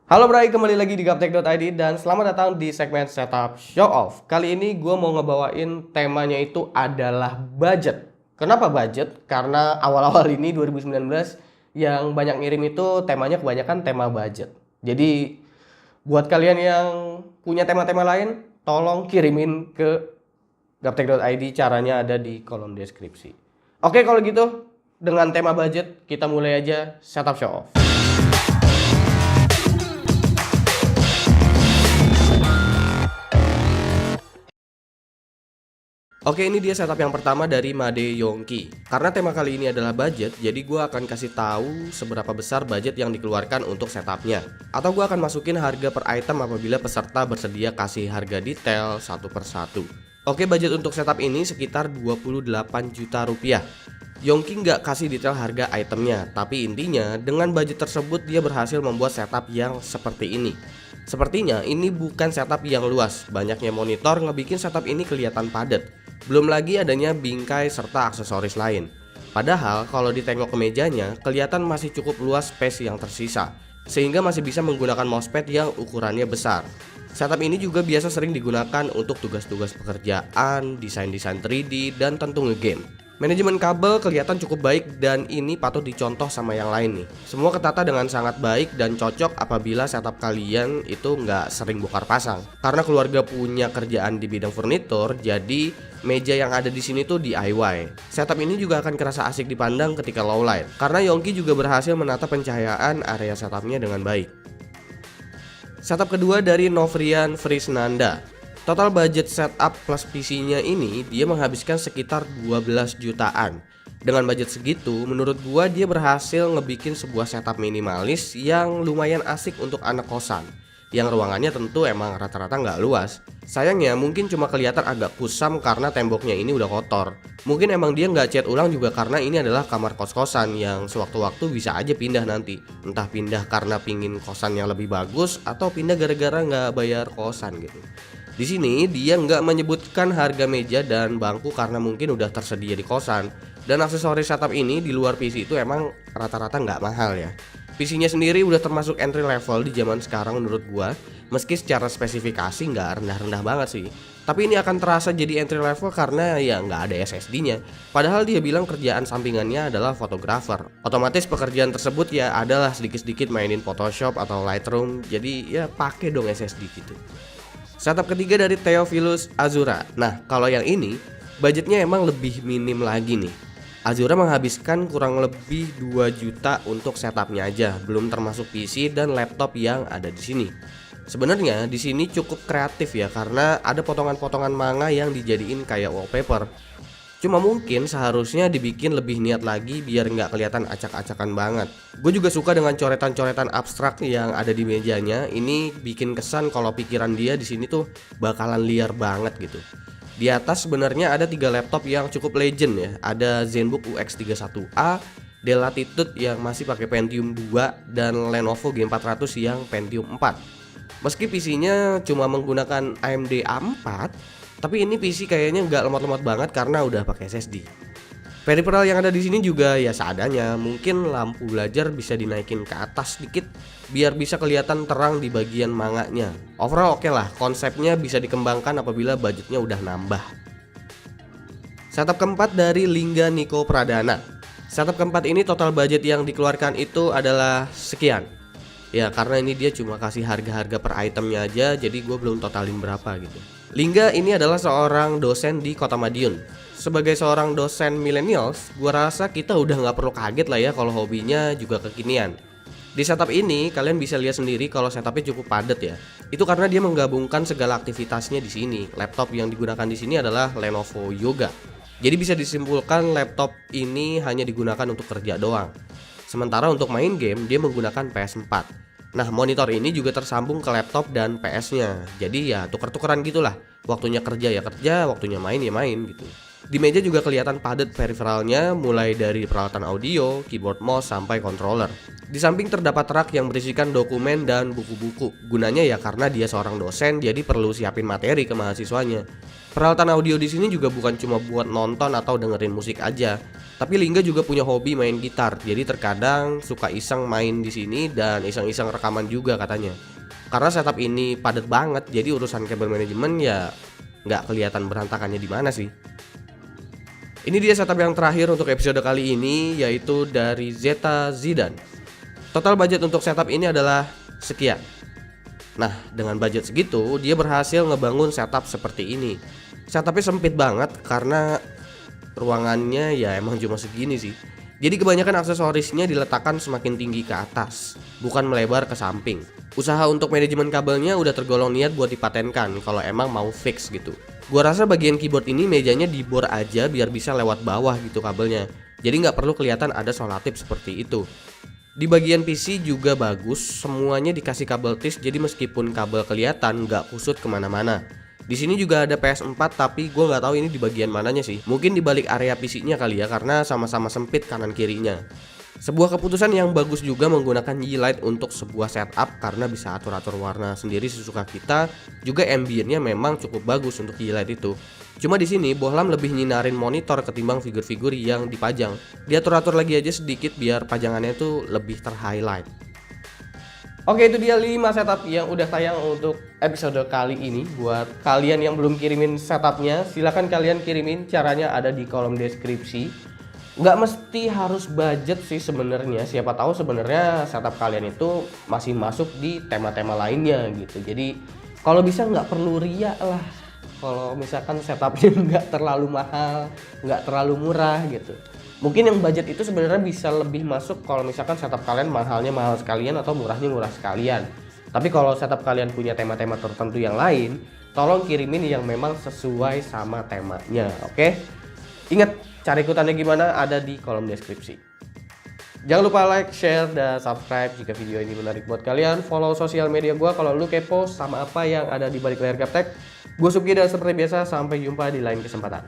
Halo Bray, kembali lagi di Gaptek.id dan selamat datang di segmen Setup Show Off. Kali ini gue mau ngebawain temanya itu adalah budget. Kenapa budget? Karena awal-awal ini 2019 yang banyak ngirim itu temanya kebanyakan tema budget. Jadi buat kalian yang punya tema-tema lain, tolong kirimin ke Gaptek.id, caranya ada di kolom deskripsi. Oke, kalau gitu dengan tema budget kita mulai aja Setup Show Off. Oke, ini dia setup yang pertama dari Made Yongki. Karena tema kali ini adalah budget, jadi gue akan kasih tahu seberapa besar budget yang dikeluarkan untuk setupnya. Atau gue akan masukin harga per item apabila peserta bersedia kasih harga detail satu per satu. Oke, budget untuk setup ini sekitar 28 juta rupiah. Yongki nggak kasih detail harga itemnya, tapi intinya dengan budget tersebut dia berhasil membuat setup yang seperti ini. Sepertinya ini bukan setup yang luas, banyaknya monitor ngebikin setup ini kelihatan padat. Belum lagi adanya bingkai serta aksesoris lain. Padahal kalau ditengok ke mejanya, kelihatan masih cukup luas space yang tersisa, sehingga masih bisa menggunakan mousepad yang ukurannya besar. Setup ini juga biasa sering digunakan untuk tugas-tugas pekerjaan, desain-desain 3D, dan tentu ngegame. Manajemen kabel kelihatan cukup baik dan ini patut dicontoh sama yang lain nih. Semua ketata dengan sangat baik dan cocok apabila setup kalian itu nggak sering bongkar pasang. Karena keluarga punya kerjaan di bidang furnitur, jadi meja yang ada di sini tuh DIY. Setup ini juga akan kerasa asik dipandang ketika low light. Karena Yongki juga berhasil menata pencahayaan area setupnya dengan baik. Setup kedua dari Novrian Frisnanda. Total budget setup plus PC-nya ini dia menghabiskan sekitar 12 jutaan. Dengan budget segitu, menurut gua dia berhasil ngebikin sebuah setup minimalis yang lumayan asik untuk anak kosan. Yang ruangannya tentu emang rata-rata nggak luas. Sayangnya mungkin cuma kelihatan agak kusam karena temboknya ini udah kotor. Mungkin emang dia nggak cat ulang juga karena ini adalah kamar kos-kosan yang sewaktu-waktu bisa aja pindah nanti. Entah pindah karena pingin kosan yang lebih bagus atau pindah gara-gara nggak bayar kosan gitu. Di sini dia nggak menyebutkan harga meja dan bangku karena mungkin udah tersedia di kosan. Dan aksesoris setup ini di luar PC itu emang rata-rata nggak mahal ya. PC-nya sendiri udah termasuk entry level di zaman sekarang menurut gua. Meski secara spesifikasi nggak rendah-rendah banget sih. Tapi ini akan terasa jadi entry level karena ya nggak ada SSD-nya. Padahal dia bilang kerjaan sampingannya adalah fotografer. Otomatis pekerjaan tersebut ya adalah sedikit-sedikit mainin Photoshop atau Lightroom. Jadi ya pakai dong SSD gitu. Setup ketiga dari Theophilus Azura. Nah, kalau yang ini budgetnya emang lebih minim lagi nih. Azura menghabiskan kurang lebih 2 juta untuk setupnya aja, belum termasuk PC dan laptop yang ada di sini. Sebenarnya di sini cukup kreatif ya karena ada potongan-potongan manga yang dijadiin kayak wallpaper. Cuma mungkin seharusnya dibikin lebih niat lagi biar nggak kelihatan acak-acakan banget. Gue juga suka dengan coretan-coretan abstrak yang ada di mejanya. Ini bikin kesan kalau pikiran dia di sini tuh bakalan liar banget gitu. Di atas sebenarnya ada 3 laptop yang cukup legend ya. Ada ZenBook UX31A, Dell Latitude yang masih pakai Pentium 2 dan Lenovo G400 yang Pentium 4. Meski PC-nya cuma menggunakan AMD A4, tapi ini PC kayaknya nggak lemot-lemot banget karena udah pakai SSD. Peripheral yang ada di sini juga ya seadanya. Mungkin lampu belajar bisa dinaikin ke atas sedikit biar bisa kelihatan terang di bagian manganya. Overall oke lah, konsepnya bisa dikembangkan apabila budgetnya udah nambah. Setup keempat dari Lingga Niko Pradana. Setup keempat ini total budget yang dikeluarkan itu adalah sekian. Ya karena ini dia cuma kasih harga-harga per itemnya aja, jadi gue belum totalin berapa gitu. Lingga ini adalah seorang dosen di Kota Madiun. Sebagai seorang dosen millennials, gua rasa kita udah nggak perlu kaget lah ya kalau hobinya juga kekinian. Di setup ini kalian bisa lihat sendiri kalau setupnya cukup padat ya. Itu karena dia menggabungkan segala aktivitasnya di sini. Laptop yang digunakan di sini adalah Lenovo Yoga. Jadi bisa disimpulkan laptop ini hanya digunakan untuk kerja doang. Sementara untuk main game dia menggunakan PS4. Nah, monitor ini juga tersambung ke laptop dan PS-nya. Jadi ya tuker-tukeran gitulah. Waktunya kerja ya kerja, waktunya main ya main gitu. Di meja juga kelihatan padat peripheralnya, mulai dari peralatan audio, keyboard mouse sampai controller. Di samping terdapat rak yang berisikan dokumen dan buku-buku. Gunanya ya karena dia seorang dosen, jadi perlu siapin materi ke mahasiswanya. Peralatan audio di sini juga bukan cuma buat nonton atau dengerin musik aja, tapi Lingga juga punya hobi main gitar. Jadi terkadang suka iseng main di sini dan iseng-iseng rekaman juga katanya. Karena setup ini padat banget, jadi urusan kabel manajemen ya nggak kelihatan berantakannya di mana sih. Ini dia setup yang terakhir untuk episode kali ini, yaitu dari Zeta Zidan. Total budget untuk setup ini adalah sekian. Nah, dengan budget segitu, dia berhasil ngebangun setup seperti ini. Setupnya sempit banget karena ruangannya ya emang cuma segini sih. Jadi kebanyakan aksesorisnya diletakkan semakin tinggi ke atas, bukan melebar ke samping. Usaha untuk manajemen kabelnya udah tergolong niat buat dipatenkan kalau emang mau fix gitu. Gua rasa bagian keyboard ini mejanya dibor aja biar bisa lewat bawah gitu kabelnya. Jadi nggak perlu kelihatan ada solatip seperti itu. Di bagian PC juga bagus, semuanya dikasih kabel TIS, jadi meskipun kabel kelihatan nggak kusut kemana-mana. Di sini juga ada PS4 tapi gue nggak tahu ini di bagian mananya sih. Mungkin di balik area PC-nya kali ya karena sama-sama sempit kanan kirinya. Sebuah keputusan yang bagus juga menggunakan Yeelight untuk sebuah setup karena bisa atur-atur warna sendiri sesuka kita. Juga ambience-nya memang cukup bagus untuk Yeelight itu. Cuma di sini Bohlam lebih nyinarin monitor ketimbang figur-figur yang dipajang. Diatur-atur lagi aja sedikit biar pajangannya tuh lebih terhighlight. Oke, itu dia 5 setup yang udah tayang untuk episode kali ini. Buat kalian yang belum kirimin setupnya, silahkan kalian kirimin, caranya ada di kolom deskripsi. Nggak mesti harus budget sih sebenarnya. Siapa tahu sebenarnya setup kalian itu masih masuk di tema-tema lainnya gitu. Jadi kalau bisa nggak perlu riak lah. Kalau misalkan setupnya nggak terlalu mahal, nggak terlalu murah gitu. Mungkin yang budget itu sebenarnya bisa lebih masuk kalau misalkan setup kalian mahalnya mahal sekalian atau murahnya murah sekalian. Tapi kalau setup kalian punya tema-tema tertentu yang lain, tolong kirimin yang memang sesuai sama temanya, oke? Ingat, cara ikutannya gimana ada di kolom deskripsi. Jangan lupa like, share, dan subscribe jika video ini menarik buat kalian. Follow sosial media gue kalau lu kepo sama apa yang ada di balik layar gaptek. Gue Subki dan seperti biasa, sampai jumpa di lain kesempatan.